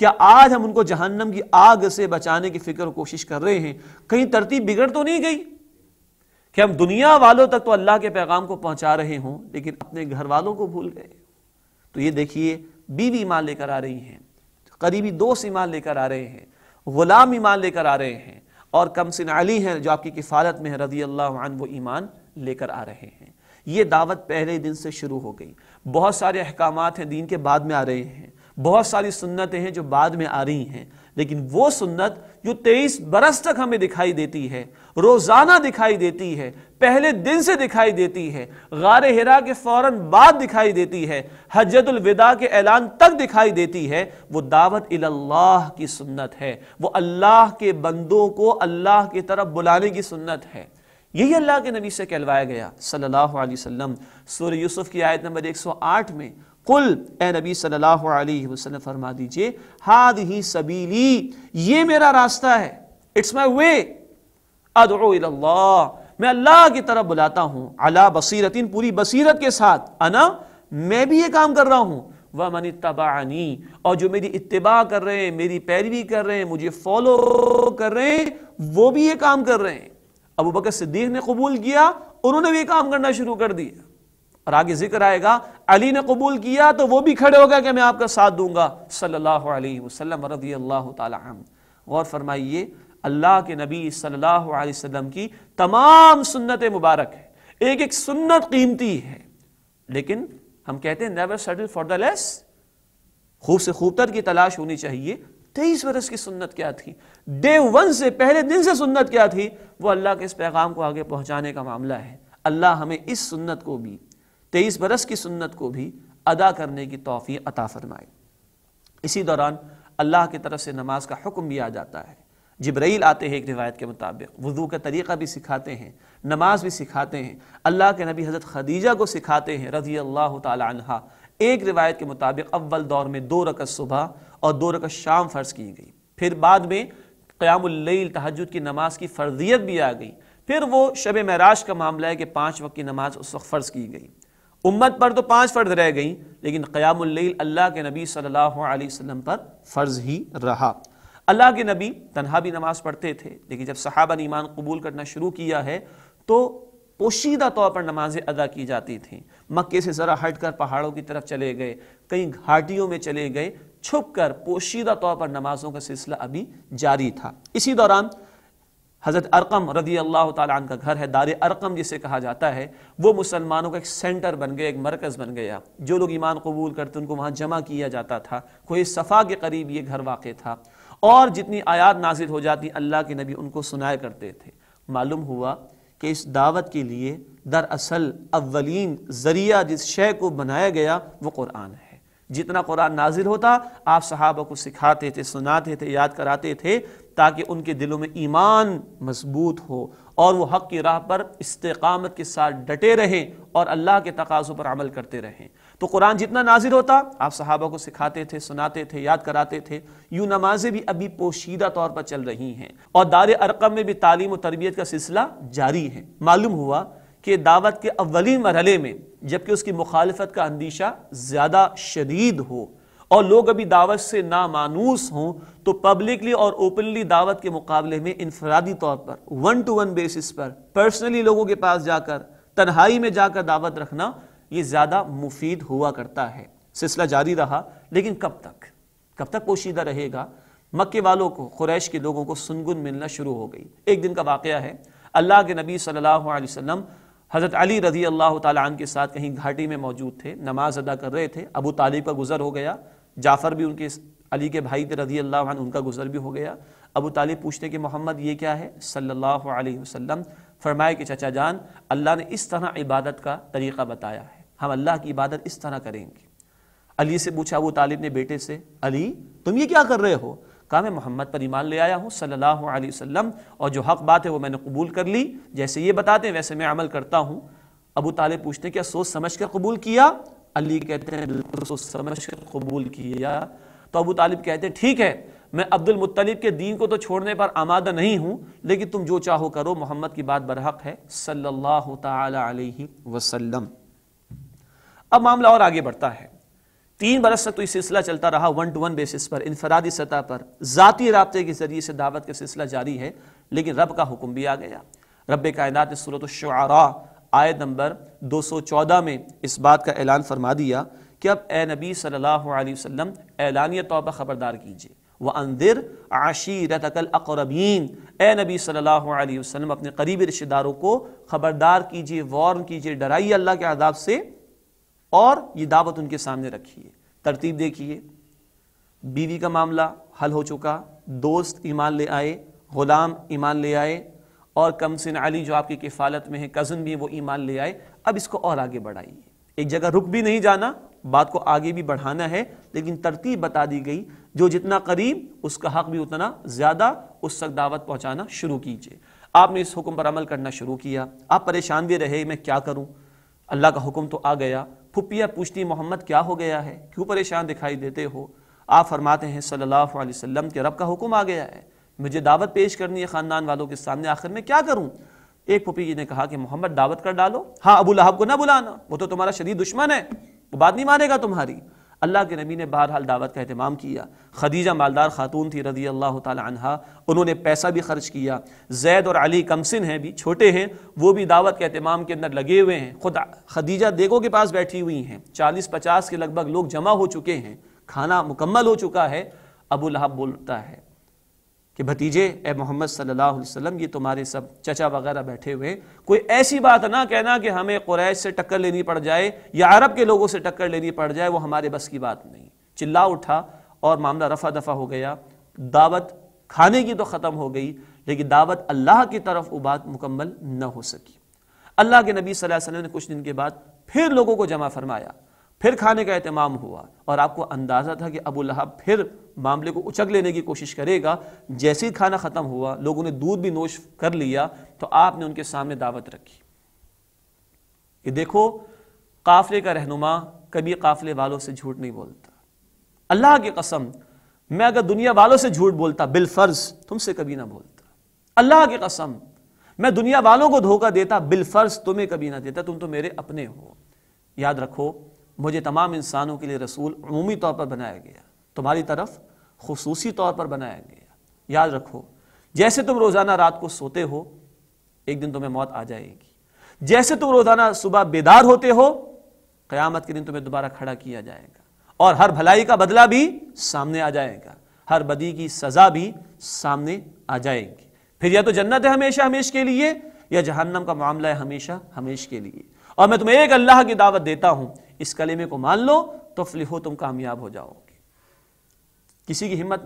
کیا آج ہم ان کو جہنم کی آگ سے بچانے کی فکر و کوشش کر رہے ہیں؟ کہیں ترتیب بگڑ تو نہیں گئی کہ ہم دنیا والوں تک تو اللہ کے پیغام کو پہنچا رہے ہوں لیکن اپنے گھر والوں کو بھول گئے؟ تو یہ دیکھیے، بیوی ایمان لے کر آ رہی ہیں، قریبی دوست ایمان لے کر آ رہے ہیں، غلام ایمان لے کر آ رہے ہیں، اور کم سن علی ہیں جو آپ کی کفالت میں ہے رضی اللہ عنہ، وہ ایمان لے کر آ رہے ہیں۔ یہ دعوت پہلے دن سے شروع ہو گئی۔ بہت سارے احکامات ہیں دین کے بعد میں آ رہے ہیں، بہت ساری سنتیں ہیں جو بعد میں آ رہی ہیں، لیکن وہ سنت جو 23 برس تک ہمیں دکھائی دیتی ہے، روزانہ دکھائی دیتی ہے، پہلے دن سے دکھائی دیتی ہے، غار حرا کے فوراً بعد دکھائی دیتی ہے، حجۃ الوداع کے اعلان تک دکھائی دیتی ہے، وہ دعوت اللہ کی سنت ہے، وہ اللہ کے بندوں کو اللہ کی طرف بلانے کی سنت ہے۔ یہی اللہ کے نبی سے کہلوایا گیا صلی اللہ علیہ وسلم۔ سورہ یوسف کی آیت نمبر 108 میں قل، اے نبی صلی اللہ علیہ وسلم فرما دیجئے، ہذہ سبیلی، یہ میرا راستہ ہے، اٹس مائی وے، ادعو الی اللہ، میں اللہ کی طرف بلاتا ہوں، علی بصیرۃ، پوری بصیرت کے ساتھ، انا، میں بھی یہ کام کر رہا ہوں، ومن اتبعنی، اور جو میری اتباع کر رہے ہیں، میری پیروی کر رہے ہیں، مجھے فالو کر رہے ہیں، وہ بھی یہ کام کر رہے ہیں۔ ابو بکر صدیق نے قبول کیا، انہوں نے بھی کام کرنا شروع کر دیا، اور آگے ذکر آئے گا علی نے قبول کیا تو وہ بھی کھڑے ہو گئے کہ میں آپ کا ساتھ دوں گا صلی اللہ علیہ وسلم رضی اللہ تعالی عنہ۔ غور فرمائیے، اللہ کے نبی صلی اللہ علیہ وسلم کی تمام سنت مبارک ہے، ایک ایک سنت قیمتی ہے، لیکن ہم کہتے ہیں نیور سیٹل فار دا لیس، خوب سے خوب تر کی تلاش ہونی چاہیے۔ 23 برس کی سنت کیا تھی؟ ڈے 1 سے، پہلے دن سے سنت کیا تھی؟ وہ اللہ کے اس پیغام کو آگے پہنچانے کا معاملہ ہے۔ اللہ ہمیں اس سنت کو بھی، 23 برس کی سنت کو بھی ادا کرنے کی توفیق عطا فرمائے۔ اسی دوران اللہ کی طرف سے نماز کا حکم بھی آ جاتا ہے۔ جبرائیل آتے ہیں ایک روایت کے مطابق، وضو کا طریقہ بھی سکھاتے ہیں، نماز بھی سکھاتے ہیں، اللہ کے نبی حضرت خدیجہ کو سکھاتے ہیں رضی اللہ تعالی عنہا۔ ایک روایت کے مطابق اول دور میں 2 رکعت صبح اور 2 رکعت شام فرض کی گئی، پھر بعد میں قیام اللیل، تہجد کی نماز کی فرضیت بھی آ گئی، پھر وہ شب معراج کا معاملہ ہے کہ 5 وقت کی نماز اس وقت فرض کی گئی۔ امت پر تو 5 فرض رہ گئیں، لیکن قیام اللیل اللہ کے نبی صلی اللہ علیہ وسلم پر فرض ہی رہا۔ اللہ کے نبی تنہا بھی نماز پڑھتے تھے، لیکن جب صحابہ نے ایمان قبول کرنا شروع کیا ہے تو پوشیدہ طور پر نمازیں ادا کی جاتی تھیں۔ مکے سے ذرا ہٹ کر پہاڑوں کی طرف چلے گئے، کئی گھاٹیوں میں چلے گئے، چھپ کر پوشیدہ طور پر نمازوں کا سلسلہ ابھی جاری تھا۔ اسی دوران حضرت ارقم رضی اللہ تعالیٰ عنہ کا گھر ہے، دار ارقم جسے کہا جاتا ہے، وہ مسلمانوں کا ایک سینٹر بن گیا، ایک مرکز بن گیا۔ جو لوگ ایمان قبول کرتے ان کو وہاں جمع کیا جاتا تھا۔ کوئی صفا کے قریب یہ گھر واقع تھا، اور جتنی آیات نازل ہو جاتی اللہ کے نبی ان کو سنایا کرتے تھے۔ معلوم ہوا کہ اس دعوت کے لیے دراصل اولین ذریعہ جس شے کو بنایا گیا وہ قرآن ہے۔ جتنا قرآن نازل ہوتا آپ صحابہ کو سکھاتے تھے، سناتے تھے، یاد کراتے تھے، تاکہ ان کے دلوں میں ایمان مضبوط ہو اور وہ حق کی راہ پر استقامت کے ساتھ ڈٹے رہیں اور اللہ کے تقاضوں پر عمل کرتے رہیں۔ تو قرآن جتنا نازل ہوتا آپ صحابہ کو سکھاتے تھے، سناتے تھے، یاد کراتے تھے۔ یوں نمازیں بھی ابھی پوشیدہ طور پر چل رہی ہیں، اور دار ارقم میں بھی تعلیم و تربیت کا سلسلہ جاری ہے۔ معلوم ہوا کہ دعوت کے اولین مرحلے میں جبکہ اس کی مخالفت کا اندیشہ زیادہ شدید ہو اور لوگ ابھی دعوت سے نامانوس ہوں، تو پبلکلی اور اوپنلی دعوت کے مقابلے میں انفرادی طور پر 1 to 1 بیسس پر پرسنلی لوگوں کے پاس جا کر، تنہائی میں جا کر دعوت رکھنا یہ زیادہ مفید ہوا کرتا ہے۔ سلسلہ جاری رہا، لیکن کب تک پوشیدہ رہے گا؟ مکے والوں کو، قریش کے لوگوں کو سنگن ملنا شروع ہو گئی۔ ایک دن کا واقعہ ہے، اللہ کے نبی صلی اللہ علیہ وسلم حضرت علی رضی اللہ تعالیٰ عنہ کے ساتھ کہیں گھاٹی میں موجود تھے، نماز ادا کر رہے تھے۔ ابو طالب کا گزر ہو گیا، جعفر بھی ان کے علی کے بھائی تھے رضی اللہ عنہ، ان کا گزر بھی ہو گیا۔ ابو طالب پوچھتے کہ محمد یہ کیا ہے صلی اللہ علیہ وسلم؟ فرمائے کہ چچا جان، اللہ نے اس طرح عبادت کا طریقہ بتایا ہے، ہم اللہ کی عبادت اس طرح کریں گے۔ علی سے پوچھا ابو طالب نے بیٹے سے، علی تم یہ کیا کر رہے ہو؟ کہا میں محمد پر ایمان لے آیا ہوں صلی اللہ علیہ وسلم، اور جو حق بات ہے وہ میں نے قبول کر لی، جیسے یہ بتاتے ہیں ویسے میں عمل کرتا ہوں۔ ابو طالب پوچھتے ہیں کیا سوچ سمجھ کر قبول کیا؟ علی کہتے ہیں بالکل سوچ سمجھ کر قبول کیا۔ تو ابو طالب کہتے ہیں ٹھیک ہے، میں عبد المطلب کے دین کو تو چھوڑنے پر آمادہ نہیں ہوں، لیکن تم جو چاہو کرو، محمد کی بات برحق ہے صلی اللہ تعالی علیہ وسلم۔ اب معاملہ اور آگے بڑھتا ہے 3 برس تک تو یہ سلسلہ چلتا رہا، 1 to 1 بیسس پر، انفرادی سطح پر، ذاتی رابطے کے ذریعے سے دعوت کا سلسلہ جاری ہے، لیکن رب کا حکم بھی آ گیا۔ رب کائنات نے سورۃ الشعراء آیت نمبر 214 میں اس بات کا اعلان فرما دیا کہ اب اے نبی صلی اللہ علیہ وسلم اعلانیہ طور پر خبردار کیجئے، وَأَنذِرْ عَشِيرَتَكَ الْأَقْرَبِينَ، اے نبی صلی اللہ علیہ وسلم اپنے قریبی رشتہ داروں کو خبردار کیجئے، وارن کیجئے، ڈرائیے اللہ کے عذاب سے، اور یہ دعوت ان کے سامنے رکھیے۔ ترتیب دیکھیے، بیوی کا معاملہ حل ہو چکا، دوست ایمان لے آئے، غلام ایمان لے آئے، اور کمسن علی جو آپ کی کفالت میں ہے، کزن بھی وہ ایمان لے آئے۔ اب اس کو اور آگے بڑھائیے، ایک جگہ رک بھی نہیں جانا، بات کو آگے بھی بڑھانا ہے، لیکن ترتیب بتا دی گئی، جو جتنا قریب اس کا حق بھی اتنا زیادہ، اس تک دعوت پہنچانا شروع کیجئے۔ آپ نے اس حکم پر عمل کرنا شروع کیا، آپ پریشان بھی رہے، میں کیا کروں، اللہ کا حکم تو آ گیا۔ پھپھیاں پوچھتی محمد کیا ہو گیا ہے، کیوں پریشان دکھائی دیتے ہو؟ آپ فرماتے ہیں صلی اللہ علیہ وسلم کہ رب کا حکم آ گیا ہے، مجھے دعوت پیش کرنی ہے خاندان والوں کے سامنے، آخر میں کیا کروں؟ ایک پھپھی جی نے کہا کہ محمد دعوت کر ڈالو، ہاں ابو لہب کو نہ بلانا، وہ تو تمہارا شدید دشمن ہے، وہ بات نہیں مانے گا تمہاری۔ اللہ کے نبی نے بہرحال دعوت کا اہتمام کیا۔ خدیجہ مالدار خاتون تھی رضی اللہ تعالی عنہا، انہوں نے پیسہ بھی خرچ کیا۔ زید اور علی کمسن ہیں بھی، چھوٹے ہیں، وہ بھی دعوت کے اہتمام کے اندر لگے ہوئے ہیں۔ خود خدیجہ دیگوں کے پاس بیٹھی ہوئی ہیں، 40-50 کے لگ بھگ لوگ جمع ہو چکے ہیں، کھانا مکمل ہو چکا ہے۔ ابو لہب بولتا ہے کہ بھتیجے اے محمد صلی اللہ علیہ وسلم، یہ تمہارے سب چچا وغیرہ بیٹھے ہوئے، کوئی ایسی بات نہ کہنا کہ ہمیں قریش سے ٹکر لینی پڑ جائے یا عرب کے لوگوں سے ٹکر لینی پڑ جائے، وہ ہمارے بس کی بات نہیں۔ چلا اٹھا اور معاملہ رفع دفع ہو گیا۔ دعوت کھانے کی تو ختم ہو گئی، لیکن دعوت اللہ کی طرف وہ بات مکمل نہ ہو سکی۔ اللہ کے نبی صلی اللہ علیہ وسلم نے کچھ دن کے بعد پھر لوگوں کو جمع فرمایا، پھر کھانے کا اہتمام ہوا، اور آپ کو اندازہ تھا کہ ابو لہب پھر معاملے کو اچک لینے کی کوشش کرے گا۔ جیسے ہی کھانا ختم ہوا، لوگوں نے دودھ بھی نوش کر لیا، تو آپ نے ان کے سامنے دعوت رکھی کہ دیکھو، قافلے کا رہنما کبھی قافلے والوں سے جھوٹ نہیں بولتا۔ اللہ کی قسم، میں اگر دنیا والوں سے جھوٹ بولتا بالفرض، تم سے کبھی نہ بولتا۔ اللہ کی قسم، میں دنیا والوں کو دھوکہ دیتا بالفرض، تمہیں کبھی نہ دیتا، تم تو میرے اپنے ہو۔ یاد رکھو، مجھے تمام انسانوں کے لیے رسول عمومی طور پر بنایا گیا، تمہاری طرف خصوصی طور پر بنایا گیا۔ یاد رکھو، جیسے تم روزانہ رات کو سوتے ہو، ایک دن تمہیں موت آ جائے گی۔ جیسے تم روزانہ صبح بیدار ہوتے ہو، قیامت کے دن تمہیں دوبارہ کھڑا کیا جائے گا، اور ہر بھلائی کا بدلہ بھی سامنے آ جائے گا، ہر بدی کی سزا بھی سامنے آ جائے گی۔ پھر یا تو جنت ہے ہمیشہ ہمیش کے لیے، یا جہنم کا معاملہ ہے ہمیشہ ہمیش کے لیے۔ اور میں تمہیں ایک اللہ کی دعوت دیتا ہوں، اس کلمے کو مان لو تو فلحو، تم کامیاب ہو جاؤ گے۔ کسی کی ہمت